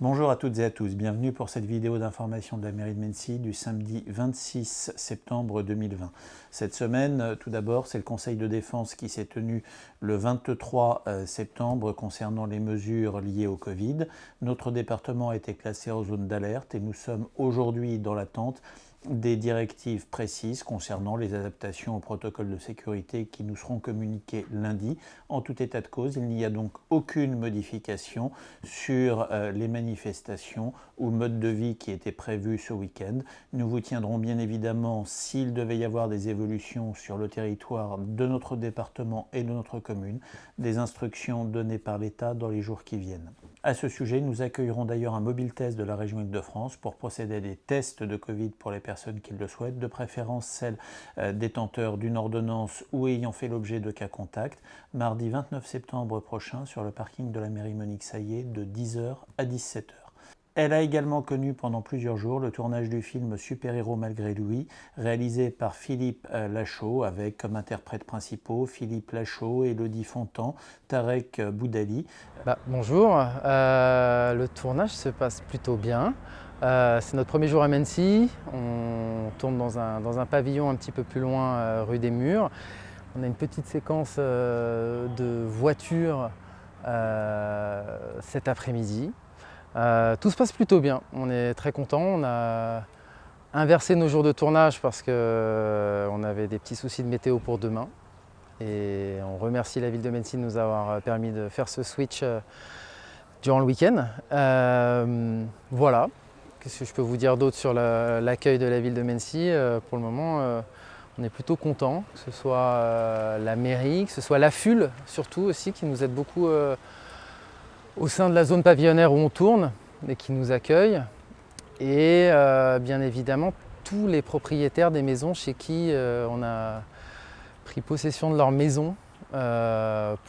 Bonjour à toutes et à tous, bienvenue pour cette vidéo d'information de la mairie de Mennecy du samedi 26 septembre 2020. Cette semaine, tout d'abord, c'est le Conseil de défense qui s'est tenu le 23 septembre concernant les mesures liées au Covid. Notre département a été classé en zone d'alerte et nous sommes aujourd'hui dans l'attente des directives précises concernant les adaptations au protocole de sécurité qui nous seront communiquées lundi. En tout état de cause, il n'y a donc aucune modification sur les manifestations ou mode de vie qui étaient prévus ce week-end. Nous vous tiendrons bien évidemment, s'il devait y avoir des évolutions sur le territoire de notre département et de notre commune, des instructions données par l'État dans les jours qui viennent. À ce sujet, nous accueillerons d'ailleurs un mobile test de la région Île-de-France pour procéder à des tests de Covid pour les personnes qui le souhaitent, de préférence celles détenteurs d'une ordonnance ou ayant fait l'objet de cas contacts, mardi 29 septembre prochain sur le parking de la mairie Monique Saillé de 10h à 17h. Elle a également connu pendant plusieurs jours le tournage du film Super-héros malgré lui, réalisé par Philippe Lachaud, avec comme interprètes principaux Philippe Lachaud, Élodie Fontan, Tarek Boudali. Bonjour, le tournage se passe plutôt bien. C'est notre premier jour à Mennecy. On tourne dans un pavillon un petit peu plus loin, rue des Murs. On a une petite séquence de voitures cet après-midi. Tout se passe plutôt bien, on est très contents. On a inversé nos jours de tournage parce qu'on avait des petits soucis de météo pour demain. Et on remercie la ville de Mennecy de nous avoir permis de faire ce switch durant le week-end. Voilà, qu'est-ce que je peux vous dire d'autre sur l'accueil de la ville de Mennecy? Pour le moment, on est plutôt content, que ce soit la mairie, que ce soit la FUL surtout aussi, qui nous aide beaucoup au sein de la zone pavillonnaire où on tourne et qui nous accueille. Et bien évidemment, tous les propriétaires des maisons chez qui on a pris possession de leur maison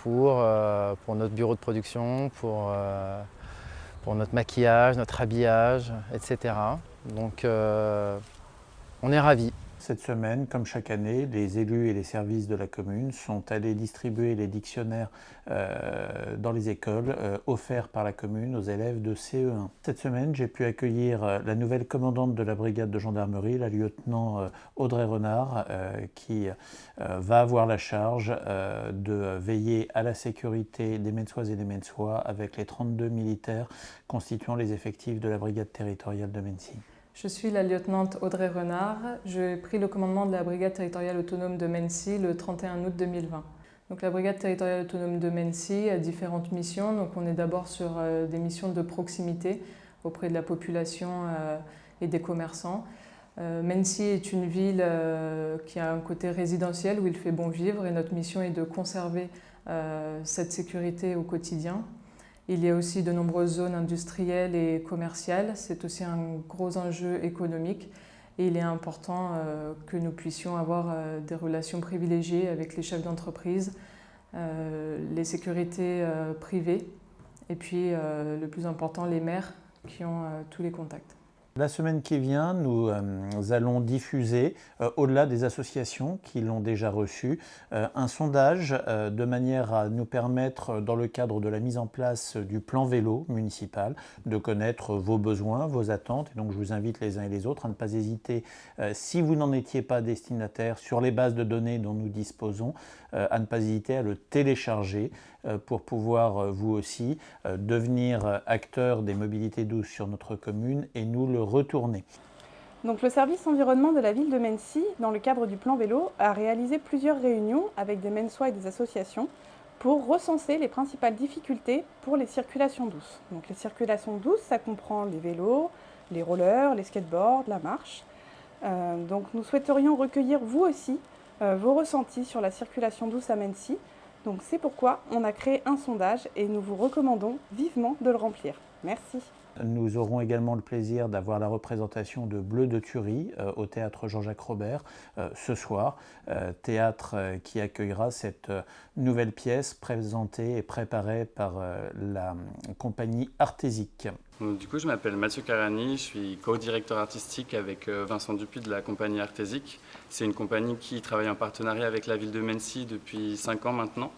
pour notre bureau de production, pour notre maquillage, notre habillage, etc. Donc on est ravis. Cette semaine, comme chaque année, les élus et les services de la commune sont allés distribuer les dictionnaires dans les écoles offerts par la commune aux élèves de CE1. Cette semaine, j'ai pu accueillir la nouvelle commandante de la brigade de gendarmerie, la lieutenant Audrey Renard, qui va avoir la charge de veiller à la sécurité des Menneçoises et des Menneçois avec les 32 militaires constituant les effectifs de la brigade territoriale de Mennecy. Je suis la lieutenante Audrey Renard. J'ai pris le commandement de la brigade territoriale autonome de Mennecy le 31 août 2020. Donc, la brigade territoriale autonome de Mennecy a différentes missions. Donc, on est d'abord sur des missions de proximité auprès de la population et des commerçants. Mennecy est une ville qui a un côté résidentiel où il fait bon vivre et notre mission est de conserver cette sécurité au quotidien. Il y a aussi de nombreuses zones industrielles et commerciales. C'est aussi un gros enjeu économique et il est important que nous puissions avoir des relations privilégiées avec les chefs d'entreprise, les sécurités privées et puis le plus important, les maires qui ont tous les contacts. La semaine qui vient, nous allons diffuser, au-delà des associations qui l'ont déjà reçu, un sondage de manière à nous permettre, dans le cadre de la mise en place du plan vélo municipal, de connaître vos besoins, vos attentes. Et donc je vous invite les uns et les autres à ne pas hésiter, si vous n'en étiez pas destinataire, sur les bases de données dont nous disposons, à ne pas hésiter à le télécharger pour pouvoir vous aussi devenir acteur des mobilités douces sur notre commune et nous le retourner. Donc, le service environnement de la ville de Mennecy, dans le cadre du plan vélo, a réalisé plusieurs réunions avec des Menneçois et des associations pour recenser les principales difficultés pour les circulations douces. Donc, les circulations douces, ça comprend les vélos, les rollers, les skateboards, la marche. Donc nous souhaiterions recueillir vous aussi vos ressentis sur la circulation douce à Mennecy. Donc c'est pourquoi on a créé un sondage et nous vous recommandons vivement de le remplir. Merci. Nous aurons également le plaisir d'avoir la représentation de Bleu de Thury au théâtre Jean-Jacques Robert ce soir, théâtre qui accueillera cette nouvelle pièce présentée et préparée par la compagnie Artésique. Du coup, je m'appelle Mathieu Carani, je suis co-directeur artistique avec Vincent Dupuis de la compagnie Artésique. C'est une compagnie qui travaille en partenariat avec la ville de Mennecy depuis 5 ans maintenant.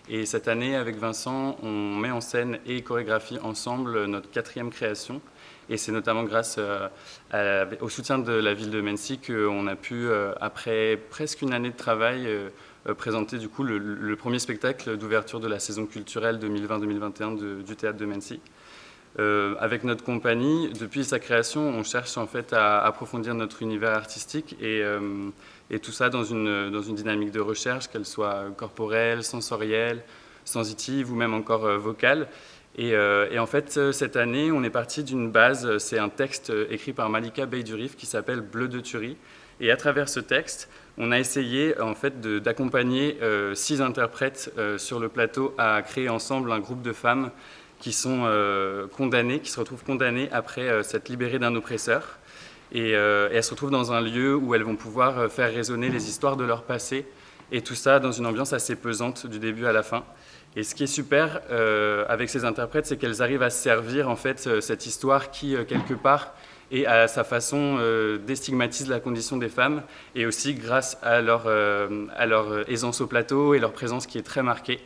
Et cette année, avec Vincent, on met en scène et chorégraphie ensemble notre 4e création. Et c'est notamment grâce au soutien de la ville de Mency qu'on a pu, après presque une année de travail, présenter du coup le premier spectacle d'ouverture de la saison culturelle 2020-2021 du théâtre de Mency. Avec notre compagnie, depuis sa création, on cherche en fait à approfondir notre univers artistique et tout ça dans une dynamique de recherche, qu'elle soit corporelle, sensorielle, sensitive ou même encore vocale. Et en fait, cette année, on est parti d'une base, c'est un texte écrit par Malika Beydurif qui s'appelle Bleu de Turie. Et à travers ce texte, on a essayé en fait d'accompagner 6 interprètes sur le plateau à créer ensemble un groupe de femmes qui sont condamnées, qui se retrouvent condamnées après s'être libérées d'un oppresseur. Et elles se retrouvent dans un lieu où elles vont pouvoir faire résonner les histoires de leur passé, et tout ça dans une ambiance assez pesante du début à la fin. Et ce qui est super avec ces interprètes, c'est qu'elles arrivent à servir en fait cette histoire qui, quelque part, et à sa façon déstigmatise la condition des femmes, et aussi grâce à leur aisance au plateau et leur présence qui est très marquée.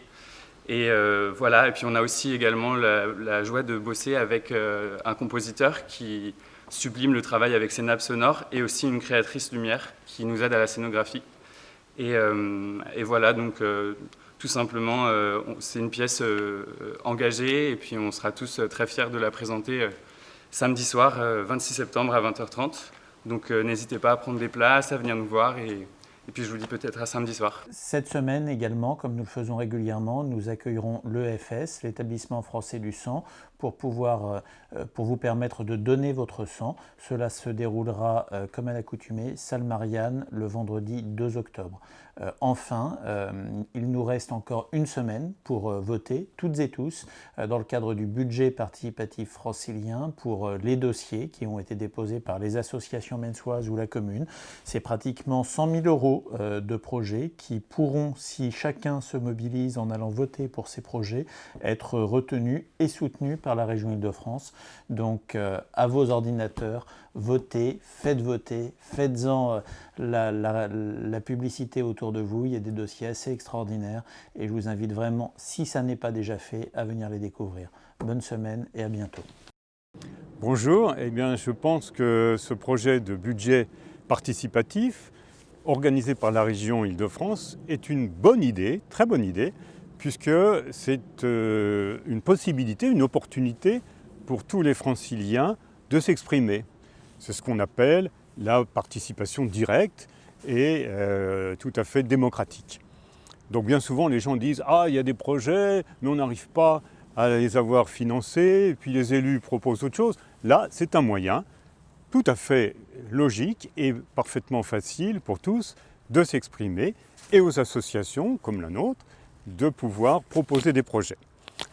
Et voilà, et puis on a aussi également la joie de bosser avec un compositeur qui sublime le travail avec ses nappes sonores, et aussi une créatrice lumière qui nous aide à la scénographie. Et voilà, donc tout simplement, c'est une pièce engagée, et puis on sera tous très fiers de la présenter samedi soir, 26 septembre à 20h30. Donc n'hésitez pas à prendre des places, à venir nous voir, et puis je vous dis peut-être à samedi soir. Cette semaine également, comme nous le faisons régulièrement, nous accueillerons l'EFS, l'établissement français du sang, pour vous permettre de donner votre sang. Cela se déroulera comme à l'accoutumée, salle Marianne, le vendredi 2 octobre. Enfin, il nous reste encore une semaine pour voter, toutes et tous, dans le cadre du budget participatif francilien pour les dossiers qui ont été déposés par les associations mensoises ou la commune. C'est pratiquement 100 000 € de projets qui pourront, si chacun se mobilise en allant voter pour ces projets, être retenus et soutenus par la région Île-de-France. Donc à vos ordinateurs, votez, faites-en la publicité autour de vous. Il y a des dossiers assez extraordinaires et je vous invite vraiment, si ça n'est pas déjà fait, à venir les découvrir. Bonne semaine et à bientôt. Bonjour, eh bien, je pense que ce projet de budget participatif organisé par la région Île-de-France est une bonne idée, très bonne idée, puisque c'est une possibilité, une opportunité pour tous les franciliens de s'exprimer. C'est ce qu'on appelle la participation directe et tout à fait démocratique. Donc bien souvent les gens disent « Ah, il y a des projets, mais on n'arrive pas à les avoir financés, et puis les élus proposent autre chose ». Là, c'est un moyen tout à fait logique et parfaitement facile pour tous de s'exprimer et aux associations comme la nôtre de pouvoir proposer des projets.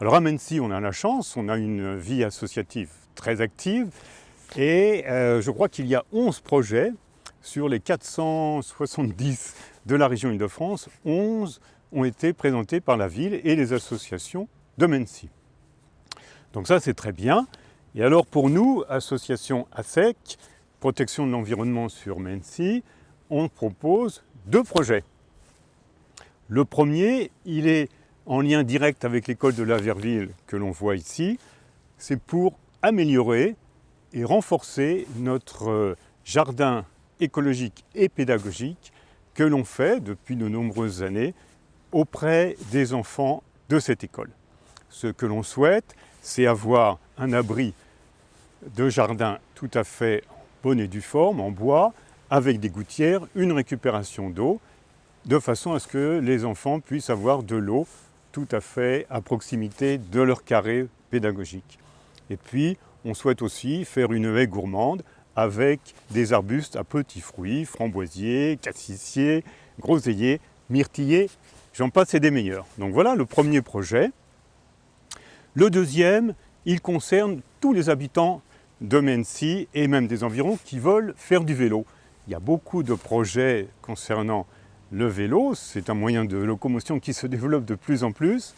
Alors à Mency, on a la chance, on a une vie associative très active et je crois qu'il y a 11 projets sur les 470 de la région Île-de-France. 11 ont été présentés par la ville et les associations de Mency. Donc ça, c'est très bien. Et alors pour nous, association ASEC, protection de l'environnement sur Mency, on propose 2 projets. Le premier, il est en lien direct avec l'école de la Verville que l'on voit ici. C'est pour améliorer et renforcer notre jardin écologique et pédagogique que l'on fait depuis de nombreuses années auprès des enfants de cette école. Ce que l'on souhaite, c'est avoir un abri de jardin tout à fait en bonne et due forme, en bois, avec des gouttières, une récupération d'eau, de façon à ce que les enfants puissent avoir de l'eau tout à fait à proximité de leur carré pédagogique. Et puis, on souhaite aussi faire une haie gourmande avec des arbustes à petits fruits, framboisiers, cassissiers, groseilliers, myrtillers, j'en passe et des meilleurs. Donc voilà le premier projet. Le deuxième, il concerne tous les habitants de Mency et même des environs qui veulent faire du vélo. Il y a beaucoup de projets concernant le vélo, c'est un moyen de locomotion qui se développe de plus en plus.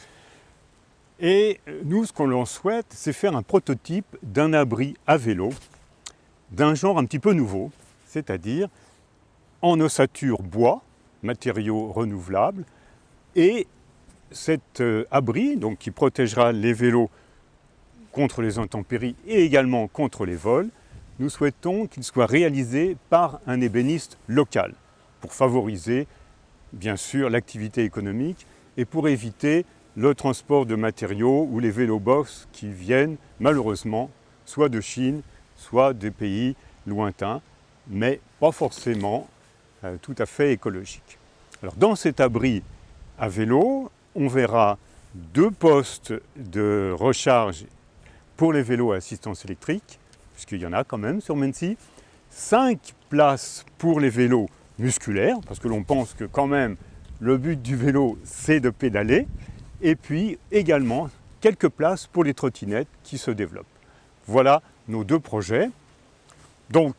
Et nous, ce qu'on souhaite, c'est faire un prototype d'un abri à vélo, d'un genre un petit peu nouveau, c'est-à-dire en ossature bois, matériaux renouvelables, et cet abri, donc, qui protégera les vélos contre les intempéries et également contre les vols, nous souhaitons qu'il soit réalisé par un ébéniste local pour favoriser bien sûr l'activité économique et pour éviter le transport de matériaux ou les vélobox qui viennent malheureusement soit de Chine, soit des pays lointains, mais pas forcément tout à fait écologiques. Alors dans cet abri à vélo, on verra 2 postes de recharge pour les vélos à assistance électrique, puisqu'il y en a quand même sur Mency, 5 places pour les vélos musculaires, parce que l'on pense que quand même le but du vélo c'est de pédaler, et puis également quelques places pour les trottinettes qui se développent. Voilà nos 2 projets. Donc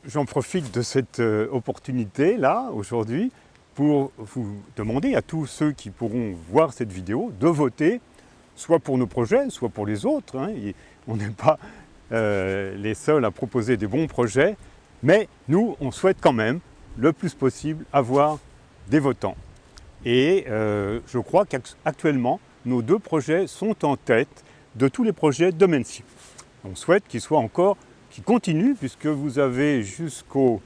j'en profite de cette opportunité là aujourd'hui pour vous demander à tous ceux qui pourront voir cette vidéo de voter soit pour nos projets, soit pour les autres. Et on n'est pas les seuls à proposer des bons projets, mais nous, on souhaite quand même le plus possible avoir des votants. Et je crois qu'actuellement, nos 2 projets sont en tête de tous les projets de Mency. On souhaite qu'ils continuent, puisque vous avez jusqu'au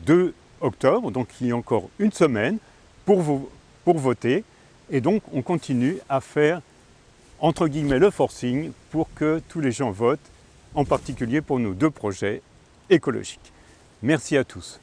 2 octobre, donc il y a encore une semaine pour voter. Et donc, on continue à faire, entre guillemets, le forcing pour que tous les gens votent, en particulier pour nos 2 projets écologiques. Merci à tous.